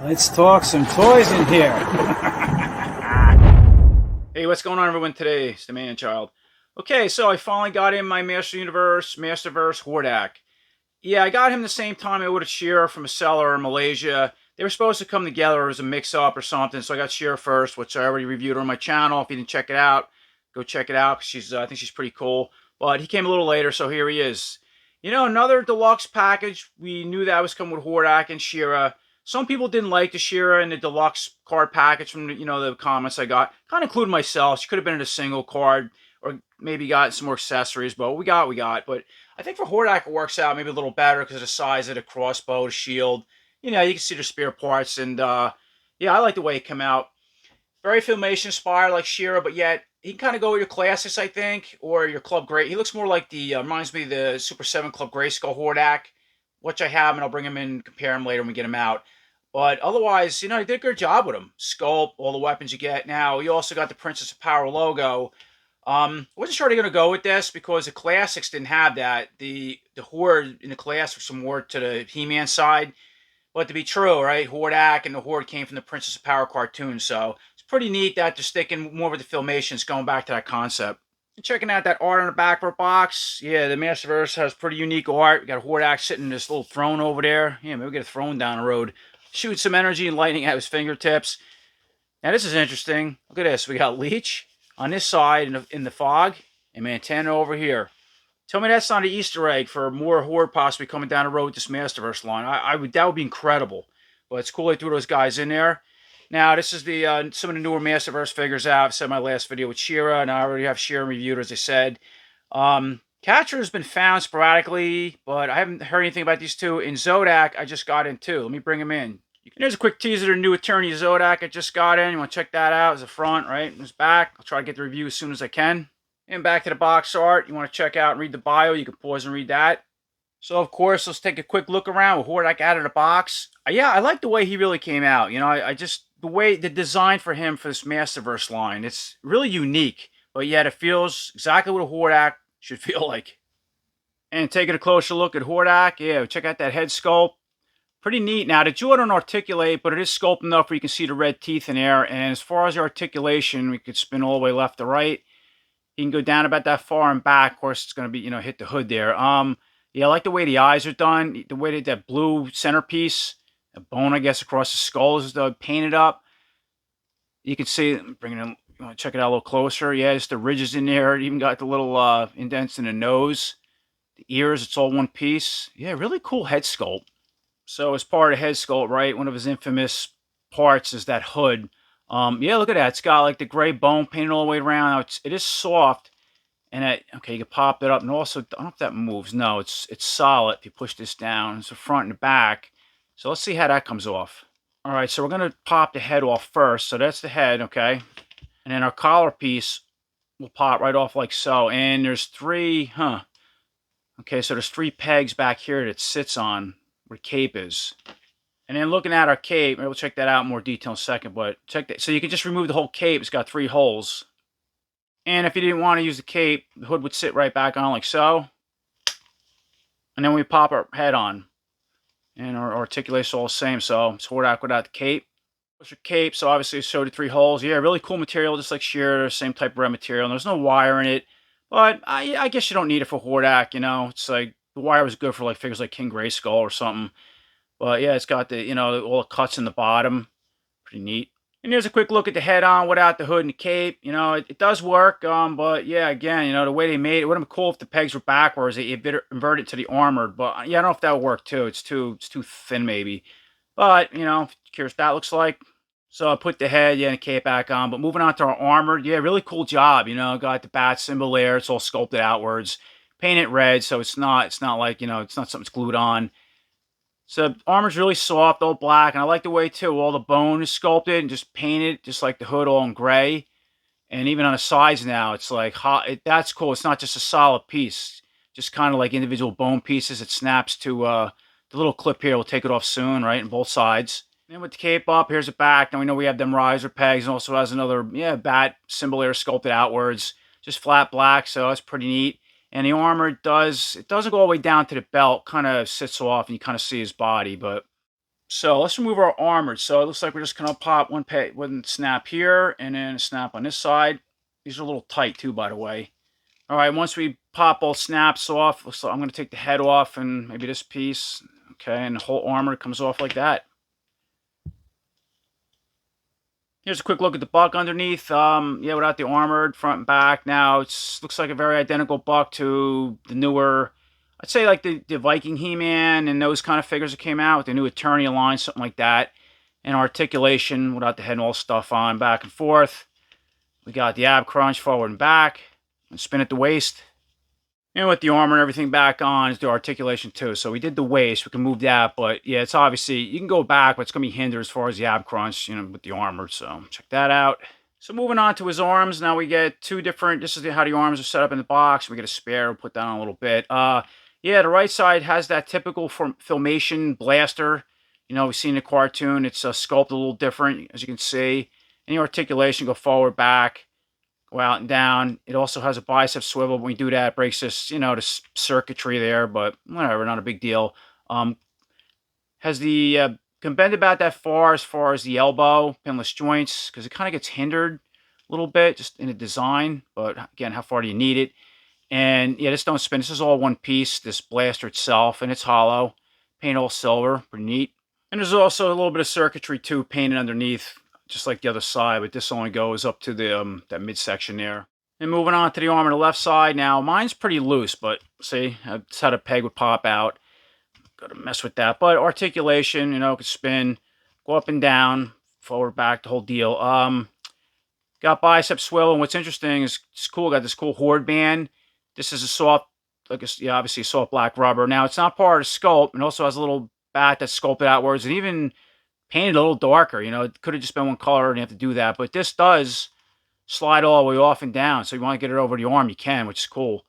Let's talk some toys in here. Hey, what's going on, everyone? Today it's the man child. Okay, so I finally got in my Masterverse Hordak. Yeah, I got him the same time I ordered Shearer from a seller in Malaysia. They were supposed to come together. It was a mix-up or something, so I got Shearer first, which I already reviewed on my channel. If you didn't check it out, go check it out. I think she's pretty cool. But he came a little later, so here he is. You know, another deluxe package. We knew that was coming with Hordak and Shearer. Some people didn't like the Shearer and the deluxe card package from the comments I got. Kind of including myself. She could have been in a single card or maybe got some more accessories, but we got. But I think for Hordak it works out maybe a little better because of the size of the crossbow, the shield. You know, you can see the spare parts, and yeah, I like the way it came out. Very Filmation inspired like Shearer, but yet he can kind of go with your classics, I think, or your Club Gray. He looks more like reminds me of the Super 7 Club Grayskull Hordak, which I have, and I'll bring him in and compare him later when we get him out. But otherwise, you know, he did a good job with him. Sculpt, all the weapons you get. Now, you also got the Princess of Power logo. Wasn't sure they're going to go with this because the classics didn't have that. The Horde in the classics were more to the He-Man side. But to be true, right, Hordak and the Horde came from the Princess of Power cartoon. So it's pretty neat that they're sticking more with the Filmations, going back to that concept. And checking out that art on the back of our box. Yeah, the Masterverse has pretty unique art. We got Hordak sitting in this little throne over there. Yeah, maybe we'll get a throne down the road. Shoot some energy and lightning at his fingertips. Now this is interesting. Look at this. We got Leech on this side in the fog, and Mantana over here. Tell me that's not an Easter egg for more Horde possibly coming down the road with this Masterverse line. That would be incredible. But it's cool they threw those guys in there. Now this is the some of the newer Masterverse figures out. I said in my last video with She-Ra, and I already have She-Ra reviewed, as I said. Catcher has been found sporadically, but I haven't heard anything about these two. In Zodak, I just got in too. Let me bring him in. There's a quick teaser of new Attorney Zodak I just got in. You want to check that out? It's the front, right? And it's back. I'll try to get the review as soon as I can. And back to the box art. You want to check out and read the bio, you can pause and read that. So, of course, let's take a quick look around with Hordak out of the box. Yeah, I like the way he really came out. You know, I just, the design for him for this Masterverse line, it's really unique. But yet it feels exactly what a Hordak should feel like. And taking a closer look at Hordak, yeah, check out that head sculpt. Pretty neat. Now, the jaw don't articulate, but it is sculpted enough where you can see the red teeth in there. And as far as the articulation, we could spin all the way left to right. You can go down about that far and back. Of course, it's going to be, hit the hood there. Yeah, I like the way the eyes are done. The way that blue centerpiece, a bone, I guess, across the skull is painted up. You can see, bring it in, you want to check it out a little closer. Yeah, just the ridges in there. It even got the little indents in the nose. The ears, it's all one piece. Yeah, really cool head sculpt. So as part of the head sculpt, right, one of his infamous parts is that hood. Yeah, look at that. It's got like the gray bone painted all the way around. Now it is soft. And okay, you can pop it up. And also, I don't know if that moves. No, it's solid if you push this down. It's the front and the back. So let's see how that comes off. All right, so we're going to pop the head off first. So that's the head, okay? And then our collar piece will pop right off like so. And there's three, okay, so there's three pegs back here that it sits on where cape is. And then looking at our cape, we'll check that out in more detail in a second, but check that. So you can just remove the whole cape. It's got 3 holes. And if you didn't want to use the cape, the hood would sit right back on like so. And then we pop our head on. And our articulation is all the same, so it's Hordak without the cape. There's your cape, so obviously it showed the 3 holes. Yeah, really cool material, just like sheer, same type of red material. And there's no wire in it. But I guess you don't need it for Hordak, It's like, the wire was good for like figures like King Grayskull or something. But yeah, it's got the, all the cuts in the bottom. Pretty neat. And there's a quick look at the head on without the hood and the cape. It does work. But yeah, again, the way they made it, would have been cool if the pegs were backwards. They inverted to the armored. But yeah, I don't know if that would work too. It's too thin maybe. But, curious what that looks like. So I put the head, yeah, and the cape back on. But moving on to our armored, yeah, really cool job. Got the bat symbol there. It's all sculpted outwards. Painted red, so it's not like, it's not something that's glued on. So armor's really soft, all black, and I like the way too all the bone is sculpted and just painted, just like the hood, all in gray. And even on the sides now, it's like hot. That's cool. It's not just a solid piece, just kind of like individual bone pieces. It snaps to the little clip here. We'll take it off soon, right, on both sides. And then with the cape up, here's the back. Now we know we have them riser pegs, and also has another bat symbol there sculpted outwards, just flat black. So that's pretty neat. And the armor doesn't go all the way down to the belt, kind of sits off and you kind of see his body, but So let's remove our armored. So it looks like we're just gonna pop one snap here and then a snap on this side. These are a little tight too, by the way. All right, once we pop all snaps off, so I'm gonna take the head off and maybe this piece. Okay, and the whole armor comes off like that. Here's a quick look at the buck underneath. Yeah, without the armored front and back. Now it looks like a very identical buck to the newer, I'd say like the Viking He-Man and those kind of figures that came out with the new Eternia line, something like that. And articulation without the head and all stuff on, back and forth. We got the ab crunch forward and back, and spin at the waist. And with the armor and everything back on is the articulation too. So we did the waist, we can move that, but yeah, it's obviously, you can go back, but it's going to be hindered as far as the ab crunch, with the armor. So check that out. So moving on to his arms, now we get two different, this is how the arms are set up in the box. We get a spare, we'll put that on a little bit. Yeah, the right side has that typical Filmation blaster. We've seen the cartoon, it's sculpted a little different, as you can see. Any articulation, go forward, back, go out and down. It also has a bicep swivel. When we do that, it breaks this, the circuitry there, but whatever, not a big deal. Has the, can bend about that far as the elbow, pinless joints, because it kind of gets hindered a little bit just in the design, but again, how far do you need it? And yeah, this don't spin. This is all one piece, this blaster itself, and it's hollow. Paint all silver, pretty neat. And there's also a little bit of circuitry too, painted underneath, just like the other side, but this only goes up to the that midsection there. And moving on to the arm on the left side. Now, mine's pretty loose, but see, I just had a peg would pop out. Got to mess with that. But articulation, could spin, go up and down, forward, back, the whole deal. Got bicep swivel, and what's interesting is it's cool. Got this cool horde band. This is a soft, obviously a soft black rubber. Now, it's not part of the sculpt, and also has a little bat that's sculpted outwards, and even painted a little darker. It could have just been one color, and you have to do that. But this does slide all the way off and down, so you want to get it over the arm, you can, which is cool.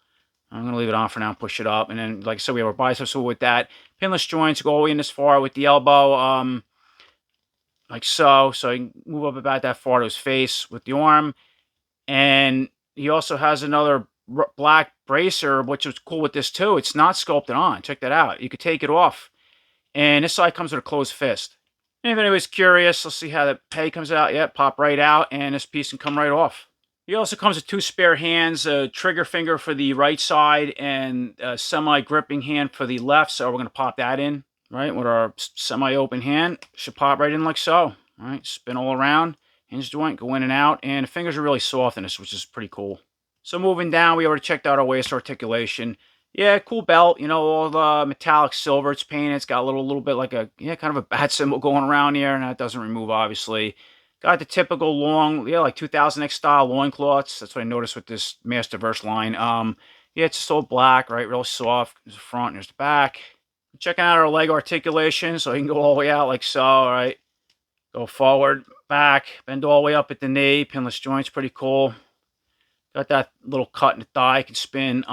I'm going to leave it on for now and push it up. And then, like I said, we have our biceps with that. Pinless joints go all the way in this far with the elbow, like so. So you can move up about that far to his face with the arm. And he also has another black bracer, which is cool with this too. It's not sculpted on. Check that out. You could take it off. And this side comes with a closed fist. And if anybody's curious, let's see how the peg comes out. Yeah, pop right out, and this piece can come right off. He also comes with two spare hands, a trigger finger for the right side and a semi-gripping hand for the left. So we're going to pop that in, right, with our semi-open hand. Should pop right in like so. All right, spin all around, hinge joint, go in and out. And the fingers are really soft in this, which is pretty cool. So moving down, we already checked out our waist articulation. Yeah, cool belt, all the metallic silver it's painted. It's got a little bit like a, kind of a bat symbol going around here, and that doesn't remove, obviously. Got the typical long, like 2000X style loincloths. That's what I noticed with this Masterverse line. Yeah, it's just all black, right? Real soft. There's the front, there's the back. Checking out our leg articulation, so you can go all the way out like so, all right? Go forward, back, bend all the way up at the knee. Pinless joints, pretty cool. Got that little cut in the thigh, can spin.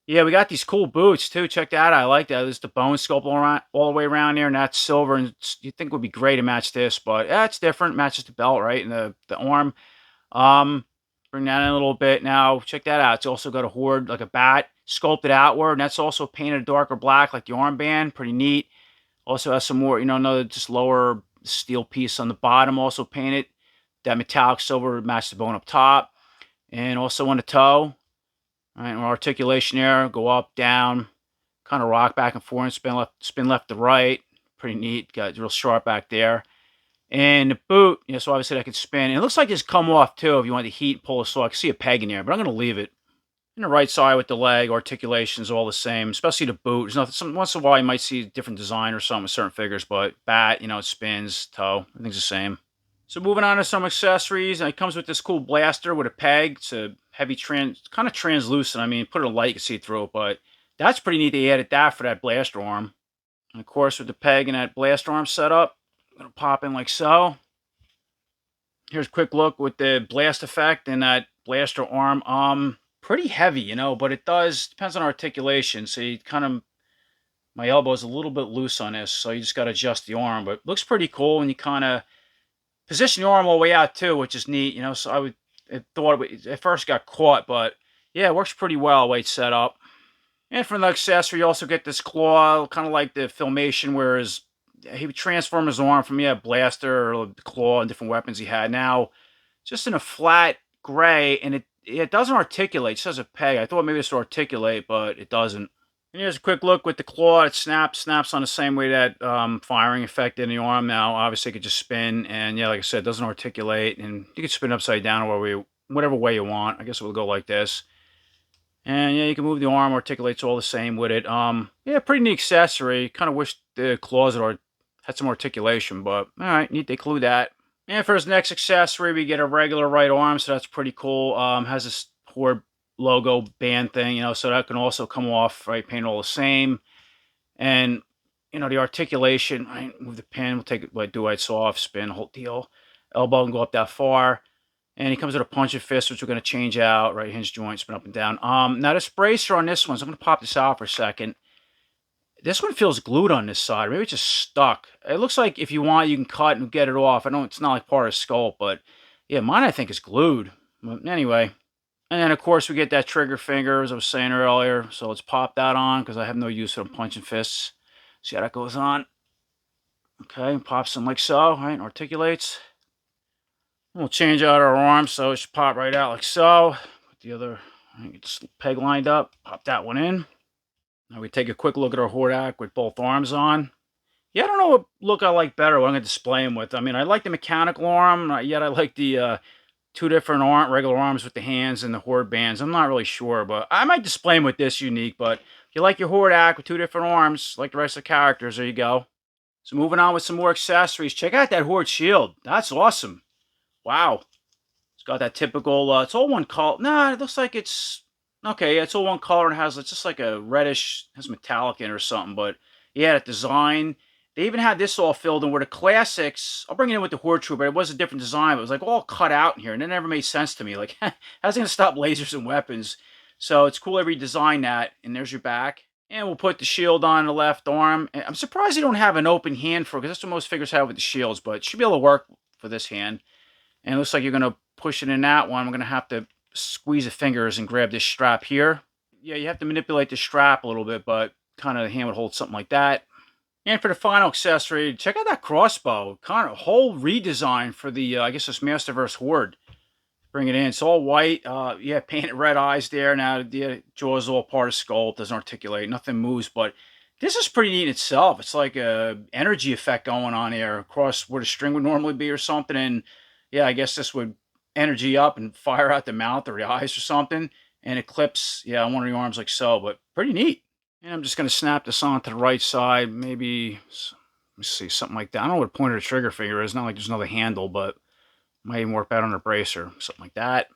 Yeah, we got these cool boots too. Check that out. I like that. There's the bone sculpt all the way around here, and that's silver. And you think it would be great to match this, but yeah, it's different. Matches the belt, right, and the arm. Bring that in a little bit. Now, check that out. It's also got a horde, like a bat, sculpted outward, and that's also painted darker black, like the armband. Pretty neat. Also has some more, another just lower steel piece on the bottom, also painted. That metallic silver matches the bone up top, and also on the toe. All right, articulation there, go up, down, kind of rock back and forth, spin left to right. Pretty neat. Got real sharp back there. And the boot, so obviously that can spin. And it looks like it's come off too if you want the heat, pull this off. I can see a peg in there, but I'm going to leave it. And the right side with the leg, articulation is all the same, especially the boot. There's nothing, once in a while you might see a different design or something with certain figures, but bat, it spins, toe, everything's the same. So moving on to some accessories, and it comes with this cool blaster with a peg. It's a heavy, kind of translucent. I mean, put it in light, you can see through it, but that's pretty neat. They added that for that blaster arm. And of course, with the peg and that blaster arm set up, I'm going to pop in like so. Here's a quick look with the blast effect and that blaster arm. Pretty heavy, but it depends on articulation. So you my elbow is a little bit loose on this, so you just got to adjust the arm. But it looks pretty cool when you kind of position the arm all the way out too, which is neat, so I thought it at first got caught, but yeah, it works pretty well the way it's set up. And from the accessory, you also get this claw, kind of like the Filmation, where his he would transform his arm from, yeah, blaster or the claw and different weapons he had. Now, just in a flat gray, and it doesn't articulate. It says a peg. I thought maybe this would articulate, but it doesn't. And here's a quick look with the claw. It snaps on the same way that firing effect in the arm. Now, obviously, it could just spin, and yeah, like I said, it doesn't articulate, and you can spin upside down or whatever way you want. I guess it will go like this. And yeah, you can move the arm, articulates all the same with it. Yeah, pretty neat accessory. Kind of wish the claws had some articulation, but all right, neat they include that. And for his next accessory, we get a regular right arm, so that's pretty cool. Has this Horde logo band thing, you know, so that can also come off, right? Paint all the same. And, you know, the articulation, I move the pin, we'll take it, like, do it, soft, spin, whole deal. Elbow can go up that far. And he comes with a punch and fist, which we're going to change out, right? Hinge joint, spin up and down. Now, this bracer on this one, so I'm going to pop this out for a second. This one feels glued on this side. Maybe it's just stuck. It looks like if you want, you can cut and get it off. I know it's not like part of the sculpt, but yeah, mine I think is glued. But anyway. And then, of course, we get that trigger finger, as I was saying earlier. So let's pop that on, because I have no use for them punching fists. See how that goes on. Okay, pops them like so, right? Articulates. We'll change out our arm, so it should pop right out like so. Put the other, it's peg lined up. Pop that one in. Now we take a quick look at our Hordak with both arms on. Yeah, I don't know what look I like better, what I'm going to display them with. I mean, I like the mechanical arm, yet I like the two different regular arms with the hands and the Horde bands. I'm not really sure, but I might display them with this unique. But if you like your Hordak with two different arms, like the rest of the characters, there you go. So moving on with some more accessories. Check out that Horde shield. That's awesome. Wow. It's got that typical, it's all one color. Nah, it looks like it's, okay, yeah, it's all one color and has, it's just like a reddish, has metallic in it or something. But yeah, that design. They even had this all filled in where the classics, I'll bring it in with the Horde Trooper, it was a different design, but it was like all cut out in here, and it never made sense to me. Like, how's it going to stop lasers and weapons? So it's cool they redesigned that, and there's your back. And we'll put the shield on the left arm. And I'm surprised you don't have an open hand for it, because that's what most figures have with the shields, but it should be able to work for this hand. And it looks like you're going to push it in that one. We're going to have to squeeze the fingers and grab this strap here. Yeah, you have to manipulate the strap a little bit, but kind of the hand would hold something like that. And for the final accessory, check out that crossbow. Kind of whole redesign for the, I guess, this Masterverse Horde. Bring it in. It's all white. Yeah, painted red eyes there. Now, the jaw's all part of sculpt. Doesn't articulate. Nothing moves, but this is pretty neat in itself. It's like a energy effect going on here across where the string would normally be or something. And yeah, I guess this would energy up and fire out the mouth or the eyes or something. And it clips, yeah, on one of the arms like so, but pretty neat. And I'm just going to snap this onto the right side. Maybe, let me see, something like that. I don't know what the point of the trigger finger is. Not like there's another handle, but might even work better on a bracer. Something like that.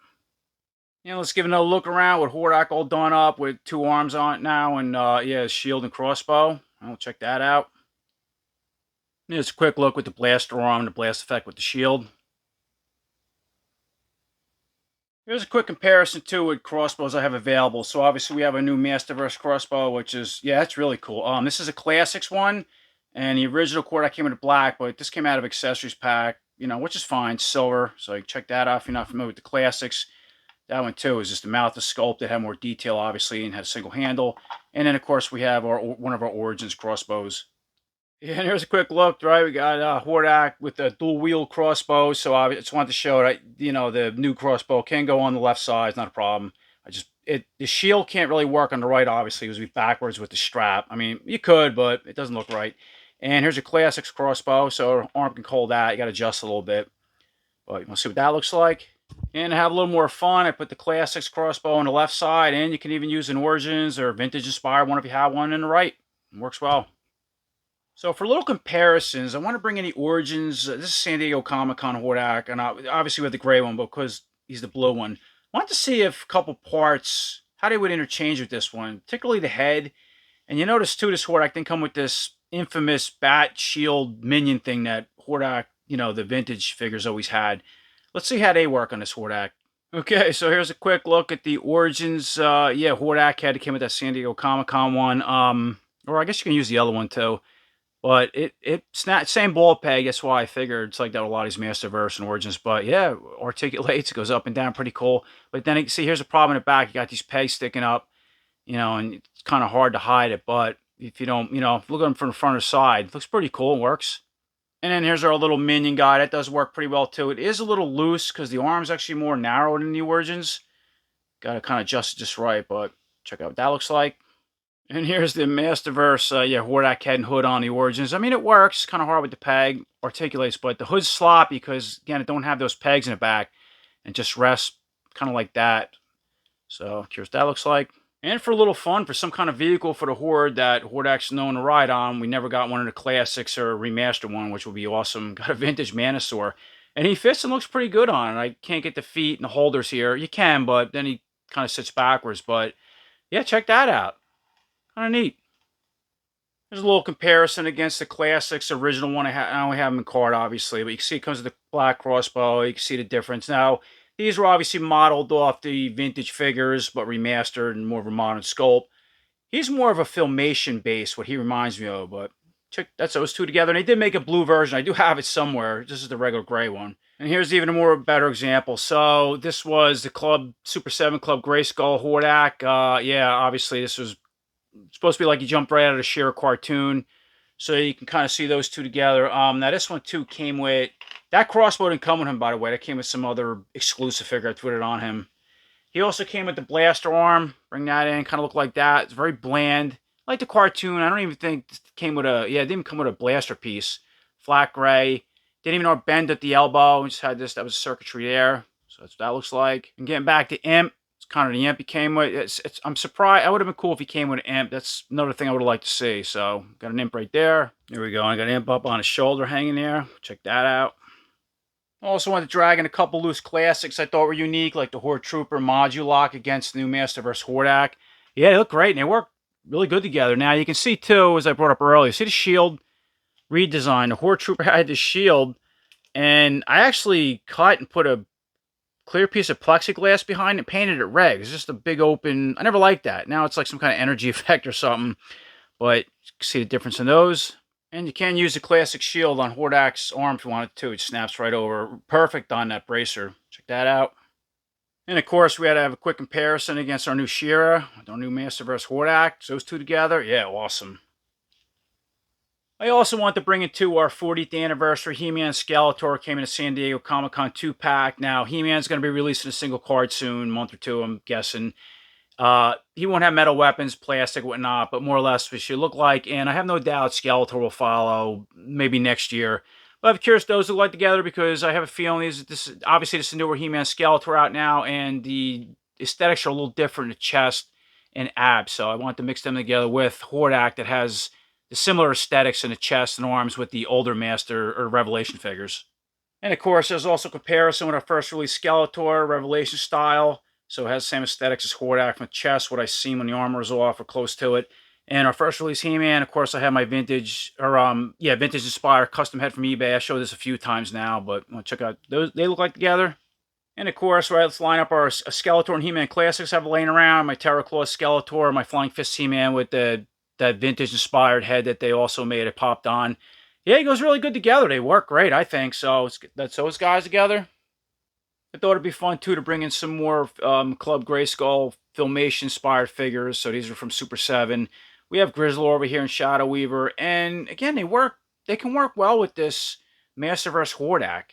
Yeah, let's give another look around with Hordak all done up with two arms on it now. And yeah, shield and crossbow. I'll check that out. Here's a quick look with the blaster arm, the blast effect with the shield. Here's a quick comparison too with crossbows I have available. So obviously we have a new Masterverse crossbow, which is, yeah, that's really cool. This is a classics one, and the original cord I came in black, but this came out of accessories pack, you know, which is fine, silver. So you can check that out if you're not familiar with the classics. That one too is just the mouth is sculpted, had more detail obviously, and had a single handle. And then of course we have one of our Origins crossbows. Yeah, and here's a quick look, right? We got Hordak with the dual wheel crossbow. So I just wanted to show that, you know, the new crossbow can go on the left side. It's not a problem. The shield can't really work on the right, obviously, because we backwards with the strap. I mean, you could, but it doesn't look right. And here's a classics crossbow. So our arm can hold that. You got to adjust a little bit. But you want to see what that looks like? And to have a little more fun, I put the classics crossbow on the left side. And you can even use an Origins or vintage inspired one if you have one in the right. It works well. So for little comparisons, I want to bring in the Origins. This is San Diego Comic-Con Hordak, and obviously we have the gray one, because he's the blue one. I want to see if a couple parts, how they would interchange with this one, particularly the head. And you notice too, this Hordak didn't come with this infamous bat shield minion thing that Hordak, you know, the vintage figures always had. Let's see how they work on this Hordak. Okay, so here's a quick look at the Origins. Yeah, Hordak head came with that San Diego Comic-Con one. Or I guess you can use the other one too. But it's not same ball peg. That's why I figured it's like that with a lot of these Masterverse and Origins. But yeah, articulates, goes up and down, pretty cool. But then see, here's a problem in the back. You got these pegs sticking up, you know, and it's kind of hard to hide it. But if you don't, look at them from the front or side. Looks pretty cool. It works. And then here's our little minion guy. That does work pretty well too. It is a little loose because the arm's actually more narrow than the Origins. Got to kind of adjust it just right, but check out what that looks like. And here's the Masterverse, Hordak head and hood on the Origins. I mean, it works. Kind of hard with the peg, articulates, but the hood's sloppy because, again, it don't have those pegs in the back. And just rests kind of like that. So, here's what that looks like. And for a little fun, for some kind of vehicle for the Horde that Hordak's known to ride on, we never got one of the classics or a remastered one, which would be awesome. Got a vintage Manosaur. And he fits and looks pretty good on it. I can't get the feet and the holders here. You can, but then he kind of sits backwards. But, yeah, check that out. Kind of neat. There's a little comparison against the classics original one. I only have them in card, obviously, but you can see it comes with the black crossbow. You can see the difference. Now, these were obviously modeled off the vintage figures, but remastered and more of a modern sculpt. He's more of a Filmation base, what he reminds me of, but check, that's those two together. And they did make a blue version. I do have it somewhere. This is the regular gray one. And here's even a more better example. So this was the Club Super 7 Club Grayskull Hordak. Yeah, obviously this was supposed to be like you jumped right out of a Shearer cartoon. So you can kind of see those two together. Now this one too came with, that crossbow didn't come with him, by the way. That came with some other exclusive figure I tweeted on him. He also came with the blaster arm. Bring that in, kind of look like that. It's very bland. Like the cartoon. I don't even think it came with a, it didn't even come with a blaster piece. Flat gray. Didn't even know bend at the elbow. We just had this, that was circuitry there. So that's what that looks like. And getting back to Imp. It's kind of the Imp he came with. I'm surprised. I would have been cool if he came with an Imp. That's another thing I would have liked to see. So, got an Imp right there. There we go. I got an Imp up on his shoulder hanging there. Check that out. I also wanted to drag in a couple loose classics I thought were unique, like the Horde Trooper Modulock against the new Masterverse Hordak. Yeah, they look great, and they work really good together. Now, you can see, too, as I brought up earlier, see the shield redesign. The Horde Trooper had the shield, and I actually cut and put a clear piece of plexiglass behind it, painted it red. It's just a big open, I never liked that. Now it's like some kind of energy effect or something, but you can see the difference in those. And you can use the classic shield on Hordak's arm if you want it to. It snaps right over. Perfect on that bracer. Check that out. And of course, we had to have a quick comparison against our new Shearer, our new Masterverse Hordak. So those two together, yeah, awesome. I also want to bring it to our 40th anniversary. He-Man Skeletor came in a San Diego Comic-Con 2-pack. Now, He-Man's going to be releasing a single card soon, a month or two, I'm guessing. He won't have metal weapons, plastic, whatnot, but more or less what should look like. And I have no doubt Skeletor will follow maybe next year. But I'm curious those look like together because I have a feeling this is obviously this is newer He-Man Skeletor out now, and the aesthetics are a little different in the chest and abs. So I want to mix them together with Hordak that has the similar aesthetics in the chest and arms with the older Master or Revelation figures. And of course, there's also comparison with our first release Skeletor, Revelation style. So it has the same aesthetics as Hordak from the chest, what I seen when the armor is off or close to it. And our first release He-Man, of course, I have my vintage, vintage inspired custom head from eBay. I showed this a few times now, but want to check out those. They look like together. And of course, right, let's line up our Skeletor and He-Man classics I have laying around. My Terror Claw Skeletor, my Flying Fist He-Man with that vintage inspired head that they also made. It popped on. Yeah, it goes really good together. They work great, I think. So that's those guys together. I thought it'd be fun too to bring in some more Club Grayskull Filmation inspired figures. So these are from Super 7. We have Grizzlor over here and Shadow Weaver, and again they can work well with this Masterverse Hordak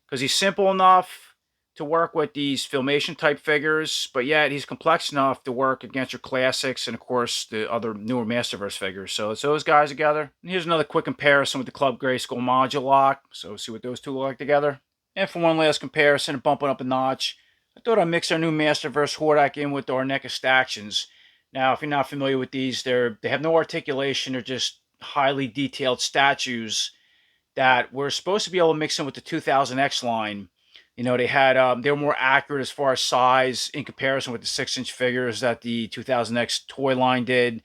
because he's simple enough to work with these Filmation type figures, but yet he's complex enough to work against your classics and of course the other newer Masterverse figures. So it's those guys together. And here's another quick comparison with the Club Grayskull Modulock. So see what those two look like together. And for one last comparison, bumping up a notch, I thought I'd mix our new Masterverse Hordak in with our NECA Stactions. Now, if you're not familiar with these, they have no articulation. They're just highly detailed statues that we're supposed to be able to mix in with the 2000X line. You know, they were more accurate as far as size in comparison with the 6-inch figures that the 2000X toy line did.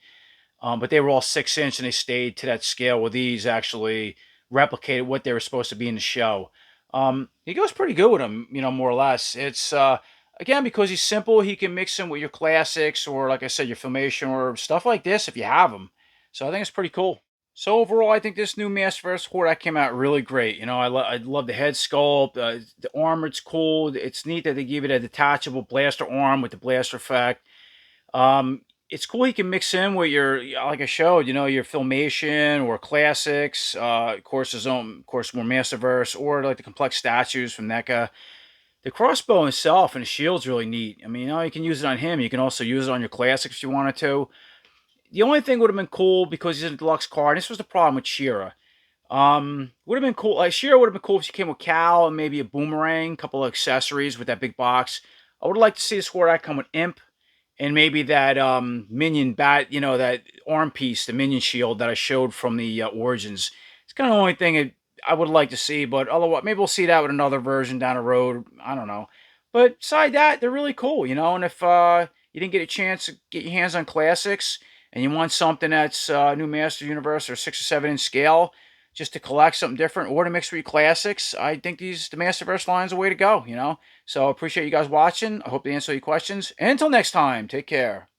But they were all 6-inch and they stayed to that scale, where these actually replicated what they were supposed to be in the show. He goes pretty good with them, you know, more or less. It's, again, because he's simple, he can mix in with your classics or, like I said, your Filmation or stuff like this if you have them. So I think it's pretty cool. So overall, I think this new Masterverse Hordak came out really great. You know, I love the head sculpt, the armor, it's cool. It's neat that they give it a detachable blaster arm with the blaster effect. it's cool you can mix in with your, like I showed, your Filmation or classics, of course his own, of course more Masterverse, or like the complex statues from NECA. The crossbow itself and the shield's really neat. I mean, you can use it on him. You can also use it on your classics if you wanted to. The only thing would have been cool because he's a deluxe card. This was the problem with Shira. Would have been cool. Like Shira would have been cool if she came with Cal and maybe a boomerang, a couple of accessories with that big box. I would like to see this Hordak come with Imp and maybe that minion bat, that arm piece, the minion shield that I showed from the Origins. It's kind of the only thing I would like to see, but otherwise, maybe we'll see that with another version down the road. I don't know. But beside that, they're really cool, and if you didn't get a chance to get your hands on classics and you want something that's new Master Universe or 6 or 7 inch scale, just to collect something different or to mix with your classics, I think the Masterverse line is the way to go, So I appreciate you guys watching. I hope they answer your questions. And until next time, take care.